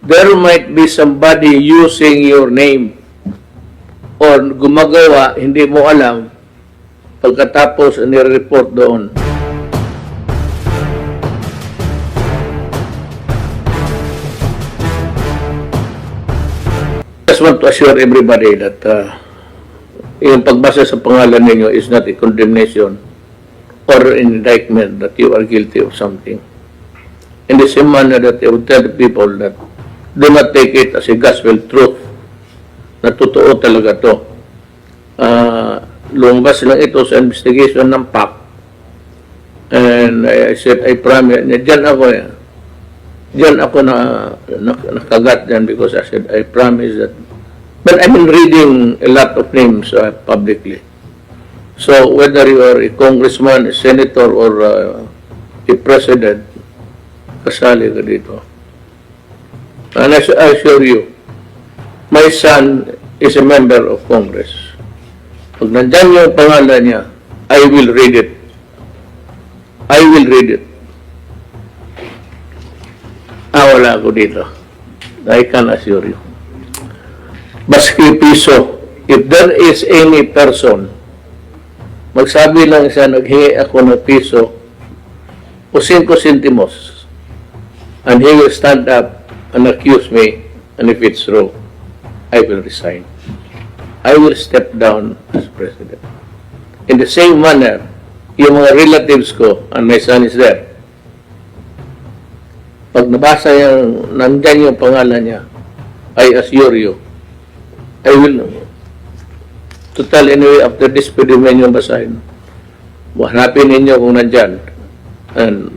there might be somebody using your name or gumagawa, hindi mo alam, pagkatapos nire-report doon. I just want to assure everybody that yung pagbasa sa pangalan ninyo is not a condemnation or an indictment that you are guilty of something. In the same manner that I would tell the people that do not take it as a gospel truth na totoo talaga to. Lumabas lang ito sa investigation ng PAC, and I said, I promise, diyan ako nakagat dyan because I said, I promise that. But I've been reading a lot of names publicly. So whether you are a congressman, a senator, or a president, kasali ka dito. And I assure you, my son is a member of Congress. Pag nandyan yung pangalan niya, I will read it. I will read it. Wala ako dito. I can assure you. Baski piso, if there is any person, magsabi lang siya, naghingi ako ng piso, o 5 centimos, and he will stand up and accuse me, and if it's true, I will resign. I will step down as president. In the same manner, yung mga relatives ko, and my son is there, pag nabasa yung, nandyan yung pangalan niya, I assure you, I will, total anyway, after this, pwede mo yung basahin. Hanapin ninyo kung nandyan. And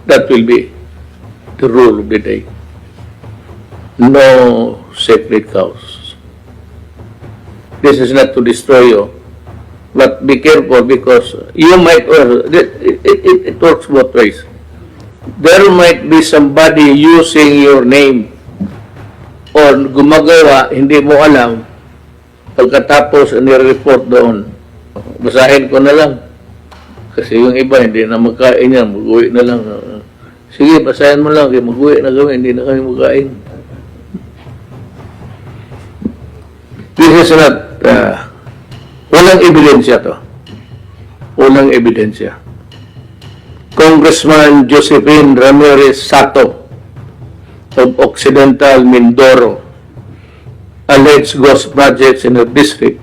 that will be the rule of the day. No sacred cows. This is not to destroy you, but be careful because you might, it works both ways. There might be somebody using your name or gumagawa, hindi mo alam, pagkatapos nire-report doon. Basahin ko na lang. Kasi yung iba, hindi na magkain yan, mag-uwi na lang. Sige, basahin mo lang, kaya mag-uwi na kami, hindi na kami magkain. This is not, walang ebidensya to. Walang ebidensya. Congressman Josephine Ramirez Sato of Occidental Mindoro alleged ghost projects in her district.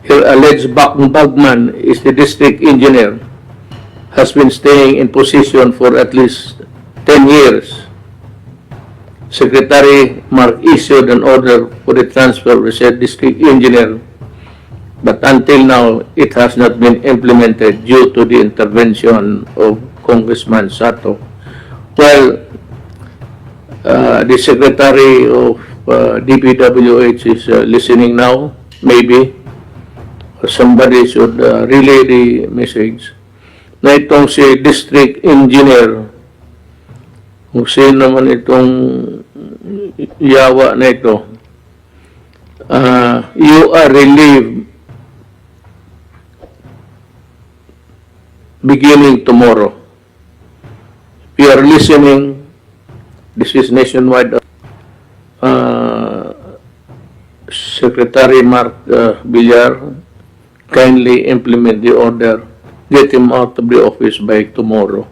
Her alleged bagman is the district engineer, has been staying in position for at least 10 years. Secretary Mark issued an order for the transfer of the said district engineer, but until now, it has not been implemented due to the intervention of Congressman Sato. Well, the Secretary of DPWH is listening now, maybe. Somebody should relay the message na itong si District Engineer, kung sino naman itong yawa na ito, you are relieved beginning tomorrow. If you are listening, this is nationwide. Secretary Mark Villar, kindly implement the order. Get him out of the office by tomorrow,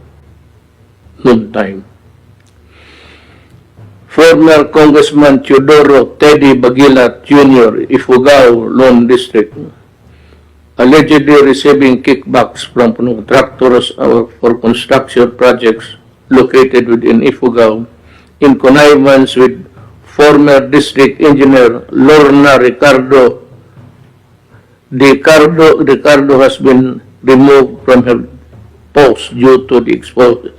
noon time. Former Congressman Teodoro Teddy Bagilat Jr., Ifugao, Lone District, allegedly receiving kickbacks from contractors for construction projects located within Ifugao in connivance with former district engineer Lorna Ricardo. Ricardo has been removed from her post due to the expose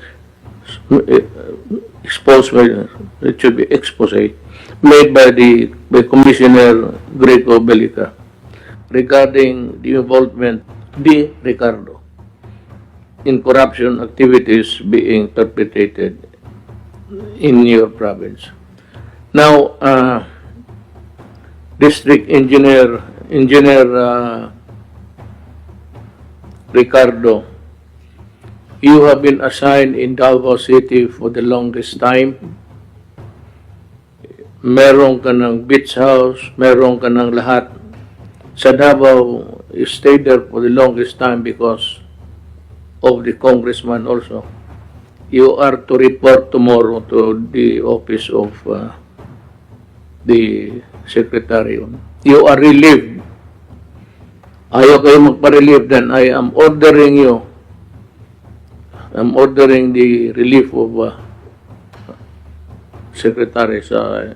made by Commissioner Greco Belica regarding the involvement de Ricardo in corruption activities being perpetrated in your province. Now, District Engineer Ricardo, you have been assigned in Davao City for the longest time. meron ka ng beach house, meron ka ng lahat. Sa Davao, you stayed there for the longest time because of the congressman also. You are to report tomorrow to the office of the secretary. You are relieved. Ayaw kayo magpa-relieve, then I am ordering you. I'm ordering the relief of secretary sa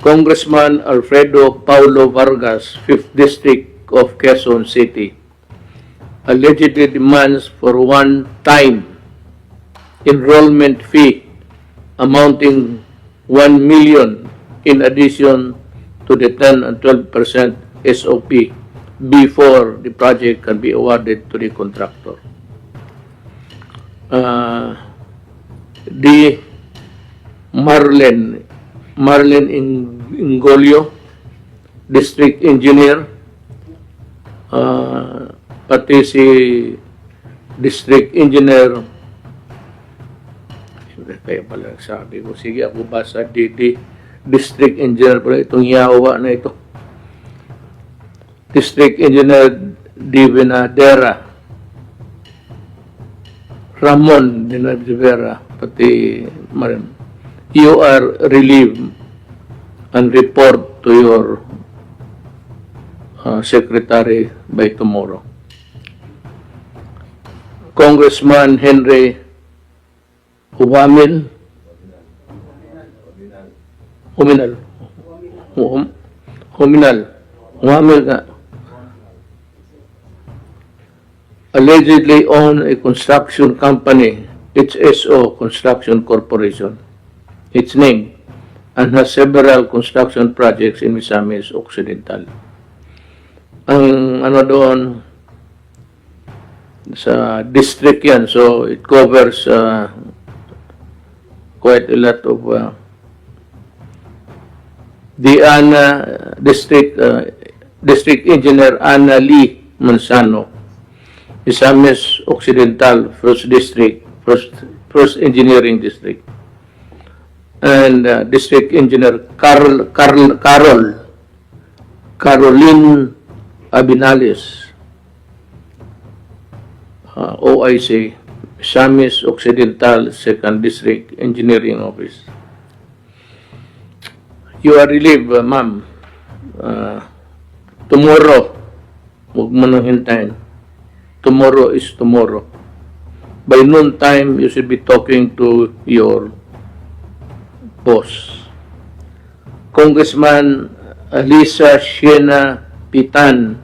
Congressman Alfredo Paulo Vargas, 5th District of Quezon City, allegedly demands for one-time enrollment fee amounting 1 million in addition to the 10 and 12% SOP before the project can be awarded to the contractor. The Marlene Ingolio, District Engineer, pati si District Engineer, kaya pala sabi ko, sige ako basa, District Engineer pala, itong yawa na ito. District Engineer Divinadera, Ramon Divinadera, pati Marlene. You are relieved and report to your secretary by tomorrow. Congressman Henry Huminal allegedly own a construction company, HSO Construction Corporation, its name, and has several construction projects in Misamis Occidental. Ang ano doon, sa district yan, so it covers quite a lot of the District Engineer Ana Lee Manzano, Misamis Occidental, 1st District, 1st Engineering District, and District Engineer Caroline Abinales, OIC, Misamis Occidental, 2nd District Engineering Office. You are relieved, ma'am. Tomorrow, huwag mo nang hintayin. Tomorrow is tomorrow. By noon time, you should be talking to your boss. Congressman Alisa Siena Pitan,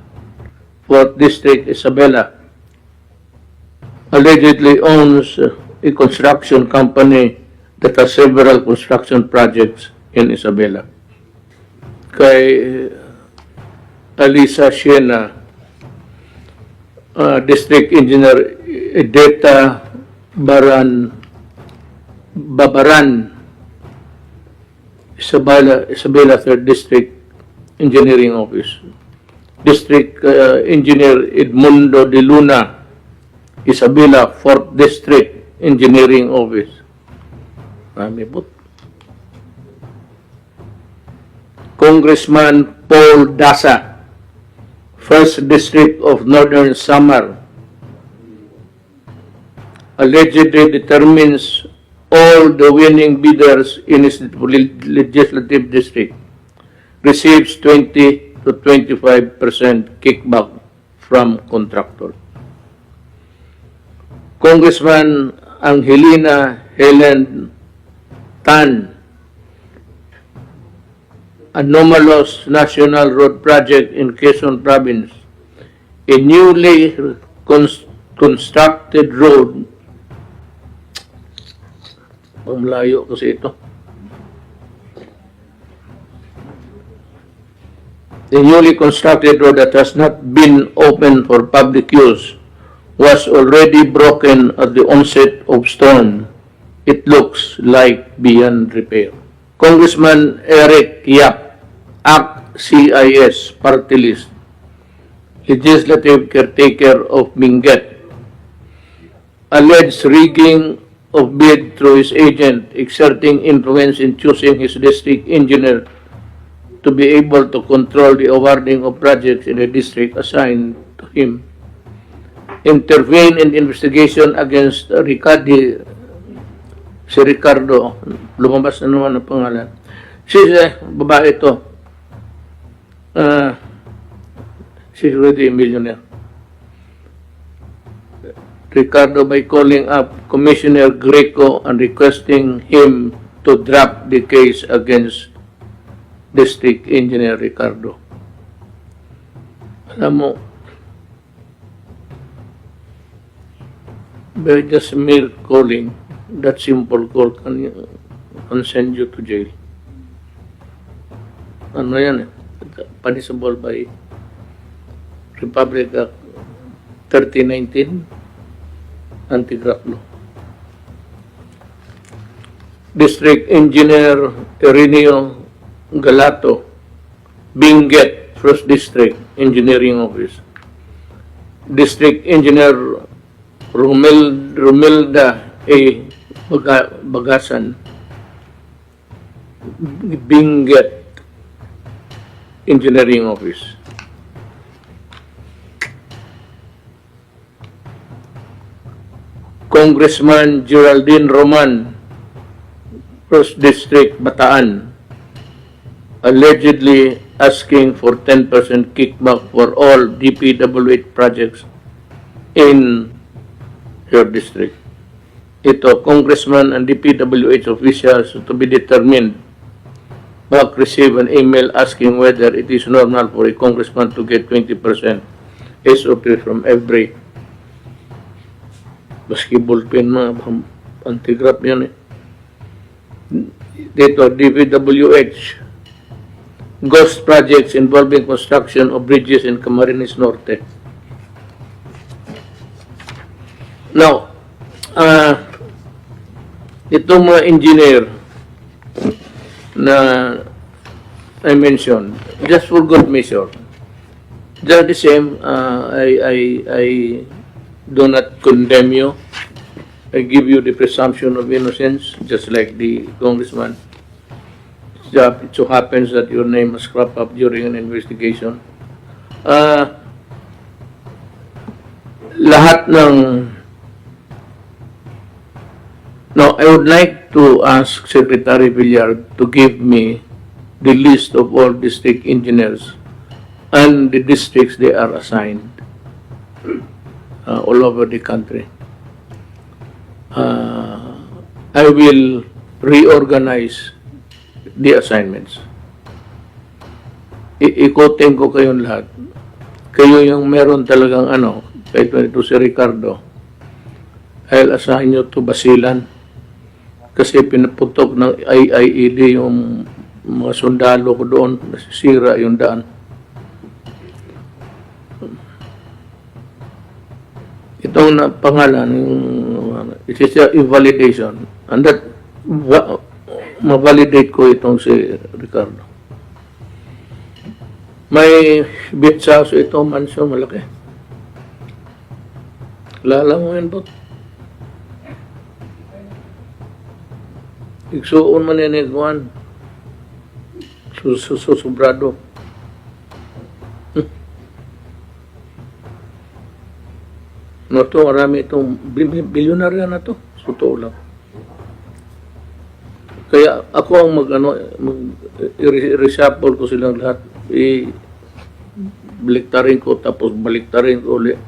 4th District, Isabela, allegedly owns a construction company that has several construction projects in Isabela. Kay Alisa Siena, District Engineer Edeta Babaran, Isabela 3rd District Engineering Office. District Engineer Edmundo de Luna, Isabela 4th District Engineering Office. Marami po. Congressman Paul Dasa, 1st District of Northern Samar, allegedly determines all the winning bidders in his legislative district, receives 20 to 25% kickback from contractor. Congressman Angelina Helen Tan, anomalous National Road Project in Quezon Province, a newly constructed road. Ang layo kasi ito. The newly constructed road that has not been open for public use was already broken at the onset of storm. It looks like beyond repair. Congressman Eric Yap, ACT-CIS party list, legislative caretaker of Minget, alleged rigging of bid through his agent, exerting influence in choosing his district engineer to be able to control the awarding of projects in the district assigned to him. Intervene in the investigation against si Ricardo, lumabas na naman ang pangalan. Babae ito. She's already a millionaire. Ricardo by calling up Commissioner Greco and requesting him to drop the case against District Engineer Ricardo. Alam mo, by just mere calling, that simple call can send you to jail. Ano yan eh? Punishable by Republic Act 3019, Anti-Graft Law. District Engineer Ireneo Galato, Benguet, 1st District Engineering Office. District Engineer Romelda A. Bagasan, Benguet Engineering Office. Congressman Geraldine Roman, 1st District, Bataan, allegedly asking for 10% kickback for all DPWH projects in your district. Ito, Congressman and DPWH officials to be determined. Back receive an email asking whether it is normal for a congressman to get 20% SOP from every basketball pin, mga anti-graft yan eh. Dito, DPWH, ghost projects involving construction of bridges in Camarines Norte. Now, itong mga engineer na I mentioned, just for good measure, just the same, I do not condemn you. I give you the presumption of innocence, just like the congressman. It so happens that your name was cropped up during an investigation. Lahat ng... No, I would like to ask Secretary Villar to give me the list of all district engineers and the districts they are assigned all over the country. I will reorganize the assignments. Ikotin ko kayong lahat. Kayo yung meron talagang kahit ito si Ricardo, I'll assign you to Basilan kasi pinaputok ng IIED yung mga sundalo ko doon, nasisira yung daan. Itong pangalan, it is a invalidation. And that, ma-validate ko itong si Ricardo. May beach house ito, mansion, malaki. Lala mo yan, bot? Igsuon man yan iguan. Susobrado. No to, marami itong bilyonarya na to. Totoo lang. Kaya ako ang i-reshuffle ko silang lahat. I-baliktarin ko, tapos baliktarin ko ulit.